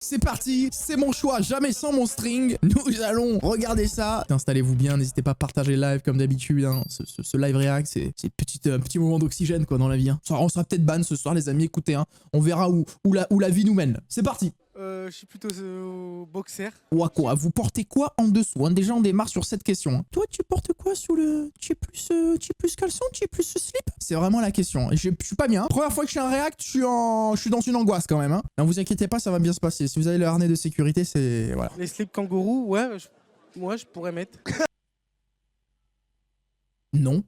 C'est parti, c'est mon choix, jamais sans mon string. Nous allons regarder ça. Installez-vous bien, n'hésitez pas à partager le live comme d'habitude. Hein. Ce live react, c'est un petit moment d'oxygène quoi dans la vie. Hein. On sera peut-être ban ce soir les amis, écoutez. Hein. On verra où la vie nous mène. C'est parti. Je suis plutôt boxer. Ouah quoi, vous portez quoi en dessous hein? Déjà on démarre sur cette question. Hein. Toi tu portes quoi sous le... Tu es plus caleçon, tu es plus slip? C'est vraiment la question. Je suis pas bien. Première fois que je fais un react, je suis dans une angoisse quand même. Hein. Ne vous inquiétez pas, ça va bien se passer. Si vous avez le harnais de sécurité, c'est... Voilà. Les slips kangourous, ouais, moi je pourrais mettre. Non.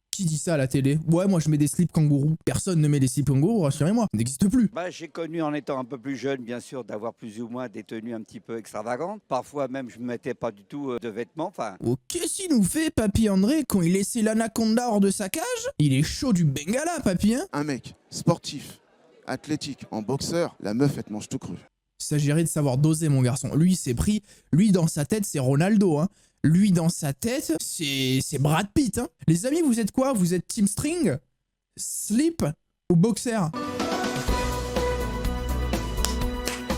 Qui dit ça à la télé? Ouais, moi je mets des slips kangourous. Personne ne met des slips kangourous, rassurez-moi. Ça n'existe plus. Bah, j'ai connu en étant un peu plus jeune, bien sûr, d'avoir plus ou moins des tenues un petit peu extravagantes. Parfois même, je ne mettais pas du tout de vêtements. Enfin. Oh, qu'est-ce qu'il nous fait, Papy André, quand il laissait l'anaconda hors de sa cage? Il est chaud du Bengala, Papy, hein? Un mec sportif, athlétique, en boxeur, la meuf, elle te mange tout cru. Il s'agirait de savoir doser, mon garçon. Lui, c'est pris. Lui, dans sa tête, c'est Ronaldo, hein. Lui, dans sa tête, c'est Brad Pitt, hein. Les amis, vous êtes quoi? Vous êtes team string, slip ou boxer?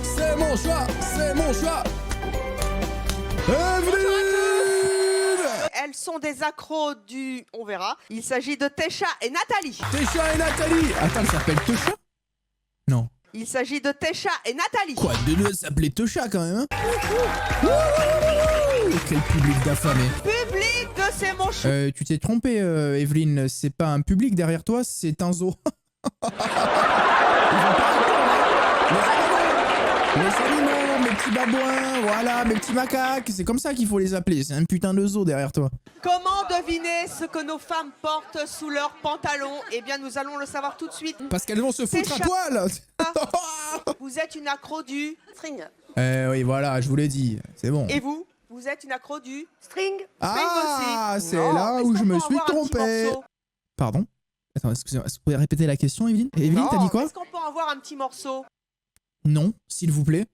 C'est mon choix, c'est mon choix. Evelyne! Elles sont des accros du... On verra. Il s'agit de Tesha et Nathalie. Tesha et Nathalie. Attends, elle s'appelle Tesha? Non. Il s'agit de Tesha et Nathalie. Quoi, de deux s'appelait Tesha quand même, hein? Quel public d'affamés. Public de C'est mon choix. Tu t'es trompé, Evelyne. C'est pas un public derrière toi, c'est un zoo. Les animaux, mes petits babouins, voilà, mes petits macaques. C'est comme ça qu'il faut les appeler. C'est un putain de zoo derrière toi. Comment deviner ce que nos femmes portent sous leurs pantalons? Eh bien, nous allons le savoir tout de suite. Parce qu'elles vont se foutre à Tesha. poil. Vous êtes une accro du string. Oui, voilà, je vous l'ai dit. C'est bon. Et vous? Vous êtes une accro du string. Ah, aussi. c'est Non, là est-ce où qu'on je peut me en suis avoir un petit trompé. morceau? Pardon? Attends, excusez-moi, est-ce que vous pouvez répéter la question, Evelyne? Evelyne, Non, t'as dit quoi? est-ce qu'on peut en avoir un petit morceau? Non, s'il vous plaît.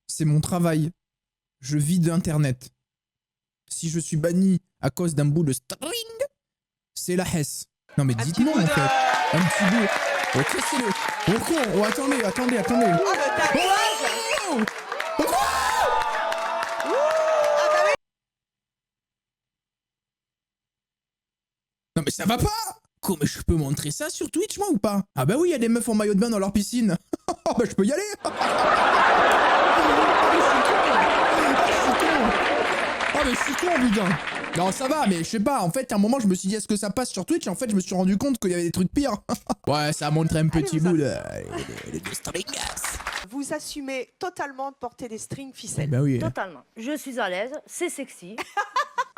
C'est mon travail. Je vis d'Internet. Si je suis banni à cause d'un bout de string, c'est la Hesse. Non mais dites-moi en fait. Un petit bout. Ok, c'est le... Oh con. Oh attendez. Oh, le tatouage. Oh oh Ah bah oui. non mais ça va pas. Comment je peux montrer ça sur Twitch moi ou pas? Ah bah oui, il y a des meufs en maillot de bain dans leur piscine. Bah je peux y aller. Oh mais je suis con putain. Non ça va mais je sais pas, en fait à un moment je me suis dit est-ce que ça passe sur Twitch et en fait je me suis rendu compte qu'il y avait des trucs pires. Ouais ça montre un petit bout de string. Vous assumez totalement de porter des strings ficelles. Bah oui. Totalement. Je suis à l'aise, c'est sexy.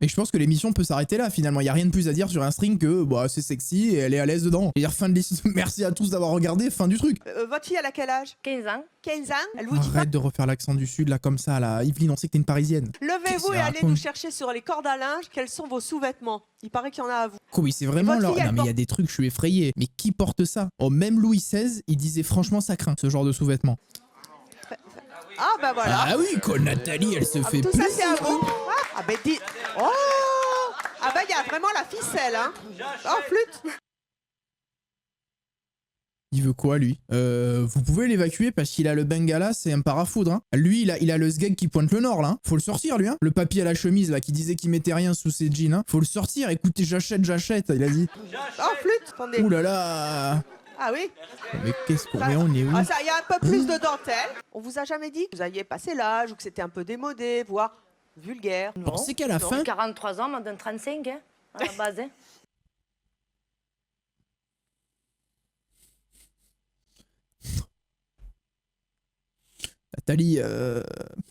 Et je pense que l'émission peut s'arrêter là finalement, il y a rien de plus à dire sur un string que bah c'est sexy et elle est à l'aise dedans. Et dire fin de l'émission, merci à tous d'avoir regardé, fin du truc. Votre fille, elle a quel âge? 15 ans. 15 ans. Elle vous dit pas. Arrête de refaire l'accent du sud là comme ça là, Yveline on sait que t'es une parisienne. Levez-vous Qu'est-ce et qu'elle allez raconte nous chercher sur les cordes à linge quels sont vos sous-vêtements. Il paraît qu'il y en a à vous. Oui, c'est vraiment votre leur... fille, elle Non mais il y a des trucs, je suis effrayé. Mais qui porte ça? Oh, même Louis XVI, il disait franchement ça craint, ce genre de sous-vêtements. Ah bah voilà. Ah oui, quand Nathalie, elle se fait Tout ça plaisir. c'est à vous. Ah bah dis. Oh. Ah bah il y a vraiment la ficelle hein. Oh flûte. Il veut quoi, lui? Vous pouvez l'évacuer parce qu'il a le Bengala, c'est un parafoudre. Hein. Lui, il a le sgeg qui pointe le nord, là. Hein. Faut le sortir, lui. Hein. Le papy à la chemise, là, qui disait qu'il mettait rien sous ses jeans. Hein. Faut le sortir. Écoutez, j'achète, il a dit. Oh flûte. Attendez. Ouh là là. Ah oui. Mais qu'est-ce qu'on... Mais on est où? Ah ça, il y a un peu plus de dentelle. On vous a jamais dit que vous aviez passé l'âge ou que c'était un peu démodé, voire vulgaire? Pensez qu'à la fin... 43 ans, maintenant 35, hein, à la base. Hein.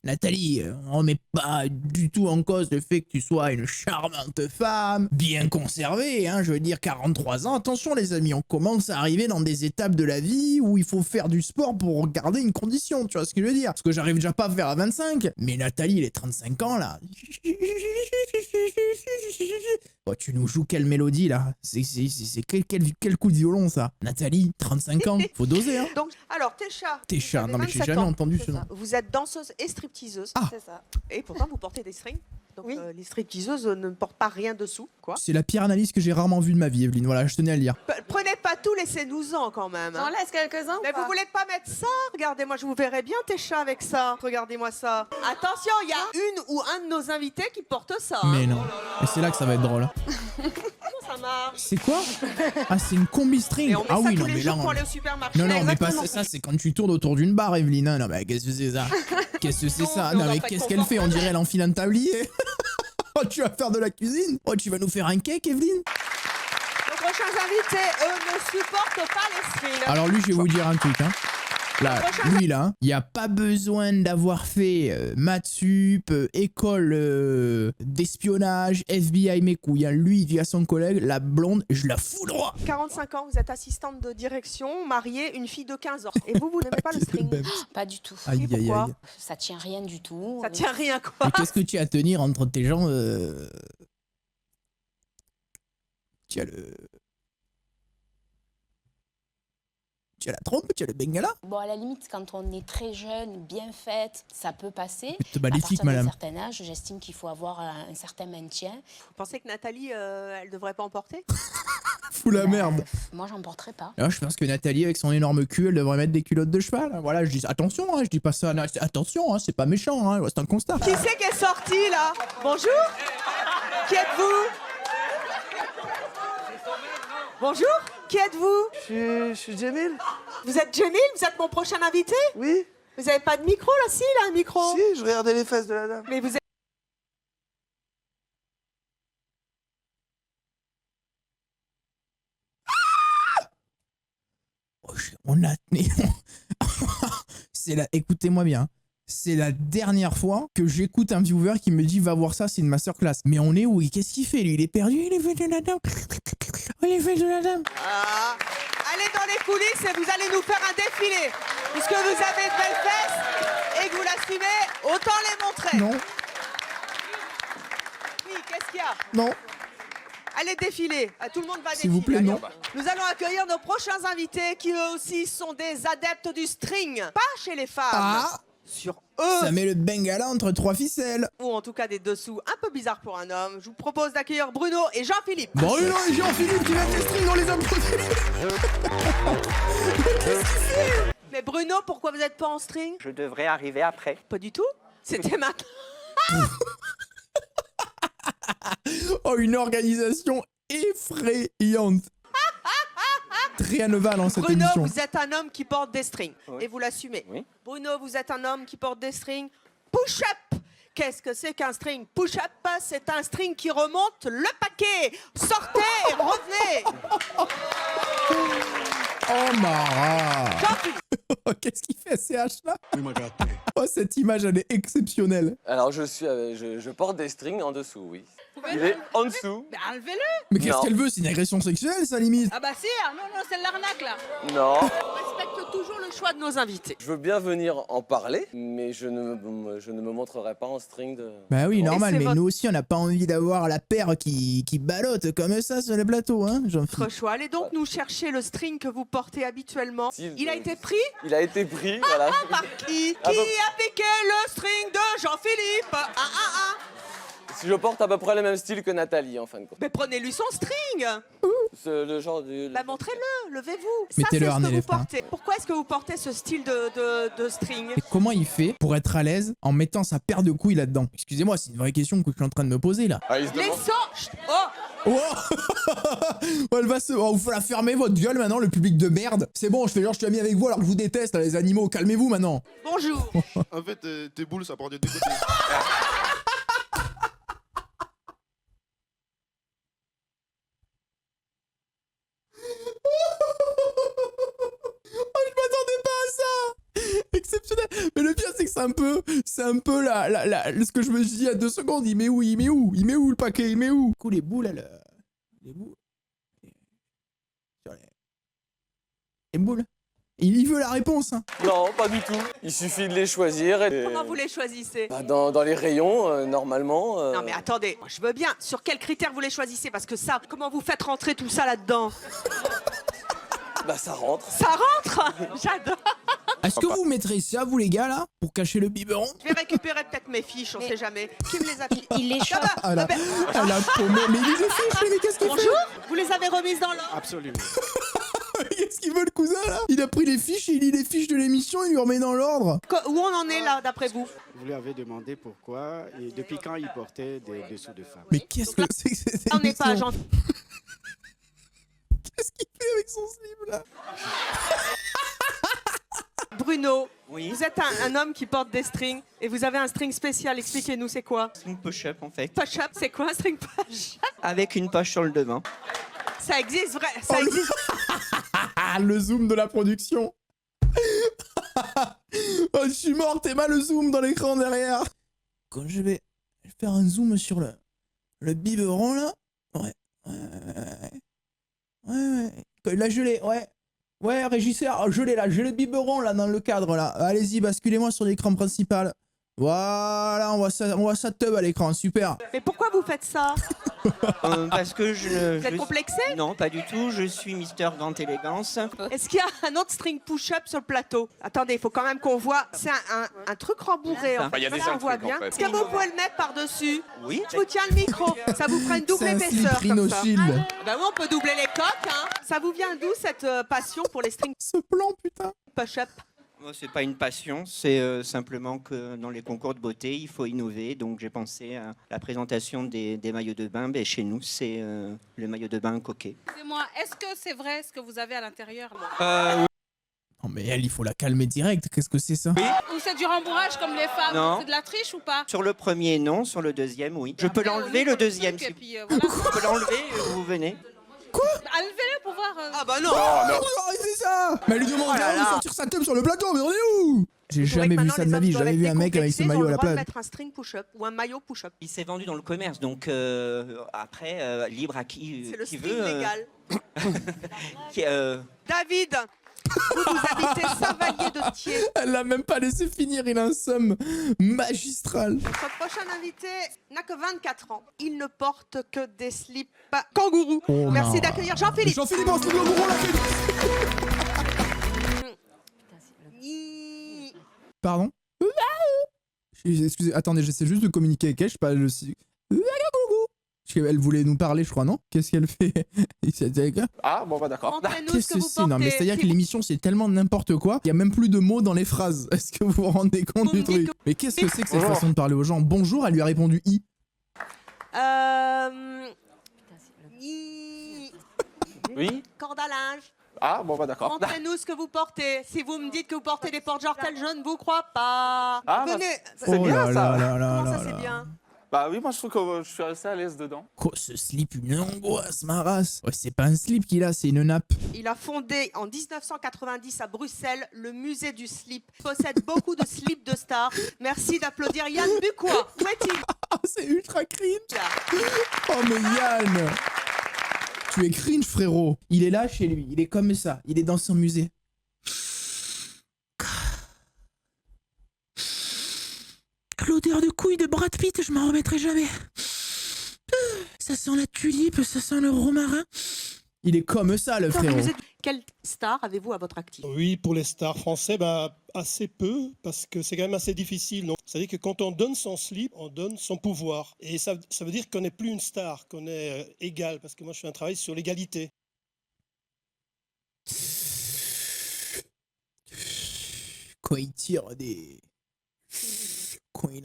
Nathalie, on met pas du tout en cause le fait que tu sois une charmante femme, bien conservée, hein, je veux dire 43 ans, attention les amis, on commence à arriver dans des étapes de la vie où il faut faire du sport pour garder une condition, tu vois ce que je veux dire? Parce que j'arrive déjà pas à faire à 25, mais Nathalie, les 35 ans là... Oh, tu nous joues quelle mélodie là? C'est quel coup de violon ça? Nathalie, 35 ans, faut doser hein. Donc, alors, Tesha. Tesha, vous avez non mais j'ai 27 jamais ans. entendu C'est ce nom. ça. Vous êtes danseuse et stripteaseuse. Ah. C'est ça. Et pourtant, vous portez des strings. Donc Oui. les stripteaseuses ne portent pas rien dessous, quoi. C'est la pire analyse que j'ai rarement vue de ma vie, Evelyne. Voilà, je tenais à le dire. Prenez pas tout, laissez-nous-en quand même. J'en laisse quelques-uns. Mais vous voulez pas mettre ça? Regardez-moi, je vous verrais bien tes chats avec ça. Regardez-moi ça. Attention, il y a une ou un de nos invités qui porte ça. Hein. Mais non. Et c'est là que ça va être drôle. Comment ça marche? C'est quoi? Ah, c'est une combi string. Et on met Ah ça oui, tous non, les mais jours là. pour aller au supermarché. Non, non, mais pas Exactement. ça, c'est quand tu tournes autour d'une barre, Evelyne. hein. Non, mais qu'est-ce que c'est ça? Qu'est-ce que c'est Non, ça? mais on Non, doit mais pas être qu'est-ce qu'elle fait? On dirait elle enfile un tablier. Oh, tu vas faire de la cuisine? Oh, tu vas nous faire un cake, Evelyne? Nos prochains invités, eux, ne supportent pas les strings. Alors lui, je vais vous dire un truc, hein. Là, lui là, il n'y a pas besoin d'avoir fait maths sup, école d'espionnage, FBI mes couilles. Hein. Lui, il dit à son collègue, la blonde, je la fous droit. 45 ans, vous êtes assistante de direction, mariée, une fille de 15 ans. Et vous n'aimez pas le string? Pas du tout. Aïe, aïe, pourquoi aïe. Ça tient rien du tout. Ça tient rien, quoi. Mais qu'est-ce que tu as à tenir entre tes jambes Tu as le... Tu as la trompe, tu as le bengala. Bon, à la limite, quand on est très jeune, bien faite, ça peut passer. C'est À maléfique, partir d'un madame. certain âge, j'estime qu'il faut avoir un certain maintien. Vous pensez que Nathalie, elle devrait pas en porter? Fous la merde. Moi, j'en porterai pas. Alors, je pense que Nathalie, avec son énorme cul, elle devrait mettre des culottes de cheval. hein. Voilà, je dis attention, hein, je dis pas ça. non, attention, hein, c'est pas méchant, hein, c'est un constat. Qui c'est qui est sorti, là? Bonjour? Qui êtes-vous? Bonjour? Qui êtes-vous? Je suis Jamil. Vous êtes Jamil? Vous êtes mon prochain invité? Oui. Vous avez pas de micro, là? Si, là, un micro. Si, je regardais les fesses de la dame. Mais vous êtes... Oh, on a... c'est la... Écoutez-moi bien. C'est la dernière fois que j'écoute un viewer qui me dit va voir ça, c'est une masterclass. Mais on est où? Qu'est-ce qu'il fait lui? Il est perdu, il est fait de la dame. Il est fait de la dame. Ah. Allez dans les coulisses et vous allez nous faire un défilé. Puisque vous avez de belles fesses et que vous l'assumez, autant les montrer. Non, Oui, qu'est-ce qu'il y a? non. Allez défiler. Ah, tout le monde va défiler. S'il vous plaît, Allez, non. on va. Nous allons accueillir nos prochains invités qui eux aussi sont des adeptes du string. Pas chez les femmes. Ah, Sur eux. ça met le bengala entre trois ficelles. Ou en tout cas des dessous un peu bizarres pour un homme. Je vous propose d'accueillir Bruno et Jean-Philippe. Bruno et Jean-Philippe qui mettent les strings dans les applaudissements. Mais Bruno, pourquoi vous n'êtes pas en string? Je devrais arriver après. Pas du tout. C'était maintenant. Oh, une organisation effrayante. Rien ne va dans cette Bruno, émission. vous êtes un homme qui porte des strings. Oui. Et vous l'assumez. Oui. Bruno, vous êtes un homme qui porte des strings. Push-up. Qu'est-ce que c'est qu'un string? Push-up, c'est un string qui remonte le paquet. Sortez et revenez. Oh, Mara. Jean-Philippe. Qu'est-ce qu'il fait, CH là? Oh, cette image, elle est exceptionnelle. Alors je porte des strings en dessous, oui. Il est en dessous. Mais enlevez-le. Mais qu'est-ce Non. qu'elle veut? C'est une agression sexuelle, ça, limite? Ah bah si, ah non, non, c'est de l'arnaque là. Non. On respecte toujours le choix de nos invités. Je veux bien venir en parler, mais je ne me montrerai pas en string de... Bah oui, normal, c'est mais votre- nous aussi, on n'a pas envie d'avoir la paire qui ballotte comme ça sur les plateaux, hein, Jean-Philippe. Votre choix. Allez donc nous chercher le string que vous portez habituellement. Si, Il a été pris Il a été pris, voilà. par qui? Ah Qui bah- a piqué le string de Jean-Philippe? Si je porte à peu près le même style que Nathalie, en fin de compte. Mais prenez-lui son string. Le genre du... Bah montrez-le, levez-vous. Ça, Mettez c'est le ce harnais, que les vous frères. portez. Pourquoi est-ce que vous portez ce style de string? Et comment il fait pour être à l'aise en mettant sa paire de couilles là-dedans? Excusez-moi, c'est une vraie question que je suis en train de me poser là. Ah, il se Les demande- sons. Chut. Oh. Oh, oh, elle va se... Oh, faut la fermer votre gueule maintenant, le public de merde. C'est bon, je fais genre je suis ami avec vous alors que je vous déteste, là, les animaux. Calmez-vous maintenant. Bonjour. En fait, tes boules, ça part des deux côtés. Oh, je m'attendais pas à ça. Exceptionnel. Mais le pire, c'est que c'est un peu ce que je me dis il y a 2 secondes. Il met où le paquet? Il met où? Du coup, les boules, les boules. Sur les boules. Il veut la réponse, hein. Non, pas du tout. Il suffit de les choisir et... Comment vous les choisissez? Bah, dans les rayons, normalement... Non mais attendez, je veux bien. Sur quels critères vous les choisissez? Parce que ça, comment vous faites rentrer tout ça là-dedans? Bah ça rentre. Ça rentre. J'adore. Est-ce que vous mettrez ça, vous les gars, là, pour cacher le biberon? Je vais récupérer peut-être mes fiches, on sait jamais. Qui me les a filées? Il est chaud. Elle a paumé. Mais il est fiche, mais qu'est-ce qu'il fait? Bonjour, vous les avez remises dans l'ordre? Absolument. Qu'est-ce qu'il veut, le cousin, là? Il a pris les fiches, il lit les fiches de l'émission, il lui remet dans l'ordre. Où on en est là, d'après vous? Vous lui avez demandé pourquoi et depuis quand il portait des dessous de femme. Mais qu'est-ce que c'est que cette On n'est pas émission? gentil. Qu'est-ce qu'il fait avec son slip, là? Bruno, Oui. vous êtes un homme qui porte des strings et vous avez un string spécial. Expliquez-nous, c'est quoi? Une push-up en fait. Push-up, c'est quoi un string push-up? Avec une poche sur le devant. Ça existe vrai, ça existe. Ah, le zoom de la production. Oh, je suis mort, t'es mal le zoom dans l'écran derrière. Quand je vais faire un zoom sur le biberon, là. Ouais. Là, je l'ai, ouais. Ouais, régisseur, je l'ai là, j'ai le biberon là dans le cadre là. Allez-y, basculez-moi sur l'écran principal. Voilà, on voit ça tub à l'écran, super. Mais pourquoi vous faites ça? Parce que je. Vous êtes complexé? Non, pas du tout. Je suis Mister Grande Élégance. Est-ce qu'il y a un autre string push-up sur le plateau? Attendez, il faut quand même qu'on voit. C'est un truc rembourré. En fait. Il y a des Ça, on voit bien. Est-ce que vous pouvez le mettre par-dessus? Oui. Je vous tiens le micro. Ça vous fera une double C'est un slip épaisseur comme Rhino ça. Shield. Ben oui, on peut doubler les coques. Hein. Ça vous vient d'où cette passion pour les strings Ce plan, putain. push-up? Moi, c'est pas une passion, c'est simplement que dans les concours de beauté, il faut innover. Donc, j'ai pensé à la présentation des maillots de bain. Ben, chez nous, c'est le maillot de bain coquet. Excusez-moi, est-ce que c'est vrai ce que vous avez à l'intérieur? Non mais elle, il faut la calmer direct. Qu'est-ce que c'est ça? Ou c'est du rembourrage comme les femmes? Non. C'est de la triche ou pas? Sur le premier, non. Sur le deuxième, oui. Je peux l'enlever, le deuxième. Et Si puis, voilà. je peux l'enlever, vous venez. Enlevez-le pour voir. Ah bah non. Arrêtez ça! Mais elle lui demande là de là. sortir sa tub sur le plateau, mais on est où? J'ai Vous trouvez jamais que vu maintenant, ça de les ma vie, hommes j'ai jamais doivent vu être un mec avec ce décomplexés, ils ont maillot à le la droit de plage. mettre un string push-up ou un maillot push-up. Il s'est vendu dans le commerce, donc après, libre à qui, C'est le qui string veut. légal. Qui, David, vous habitez Saint-Vallier-de-Thiers. Elle l'a même pas laissé finir, il a un somme magistral. Notre prochain invité n'a que 24 ans. Il ne porte que des slips kangourous. Oh Merci non. d'accueillir Jean-Philippe. Jean-Philippe en slip au bourreau, la Pardon? Excusez, attendez, j'essaie juste de communiquer avec elle, je sais pas, je sais... Elle voulait nous parler, je crois, non? Qu'est-ce qu'elle fait? Ah, bon, bah d'accord. Montrez-nous ce Qu'est-ce que que vous c'est? Non, mais portez. c'est-à-dire Si que l'émission, c'est tellement n'importe quoi, il y a même plus de mots dans les phrases. Est-ce que vous vous rendez compte Vous du me dites truc? que- Mais qu'est-ce que c'est que cette Bonjour. façon de parler aux gens? Bonjour, elle lui a répondu I. Oui. Corde à linge. Ah, bon, bah d'accord. Montrez-nous ce que vous portez. Si vous me dites que vous portez des porte-jartelles, je ne vous crois pas. Ah, bah, Venez. c'est bien, là ça. là là là Comment là ça, c'est là. bien? Bah oui, moi je trouve que je suis assez à l'aise dedans. Quoi, ce slip, une angoisse, ma race. Ouais, c'est pas un slip qu'il a, c'est une nappe. Il a fondé en 1990 à Bruxelles le musée du slip. Il possède beaucoup de slips de stars. Merci d'applaudir Yann Bucois. Où est-il? Ah, c'est ultra cringe. Oh, mais Yann, tu es cringe, frérot. Il est là chez lui, il est comme ça, il est dans son musée. L'odeur de couilles de Brad Pitt, je m'en remettrai jamais. Ça sent la tulipe, ça sent le romarin. Il est comme ça, le Dans le frérot. musée du- Quelle star avez-vous à votre actif? Oui, pour les stars français, assez peu, parce que c'est quand même assez difficile. C'est-à-dire que quand on donne son slip, on donne son pouvoir. Et ça veut dire qu'on n'est plus une star, qu'on est égal, parce que moi je fais un travail sur l'égalité. Quand il tire des... Quand il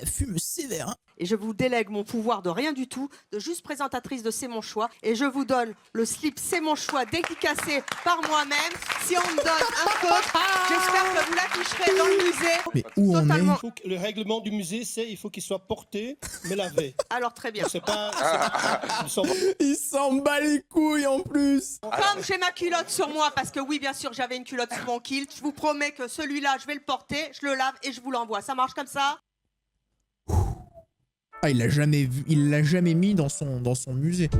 fume sévère. Hein. Et je vous délègue mon pouvoir de rien du tout, de juste présentatrice de C'est mon choix. Et je vous donne le slip C'est mon choix dédicacé par moi-même. Si on me donne un code, j'espère que vous l'afficherez dans le musée. Mais où Totalement. Le règlement du musée, c'est il faut qu'il soit porté, mais lavé. Alors très bien. C'est pas... Il s'en bat les couilles en plus. Comme j'ai ma culotte sur moi, parce que oui, bien sûr, j'avais une culotte sur mon kilt, je vous promets que celui-là, je vais le porter, je le lave et je vous l'envoie. Ça marche comme ça? Ah, il l'a jamais vu, il l'a jamais mis dans son musée.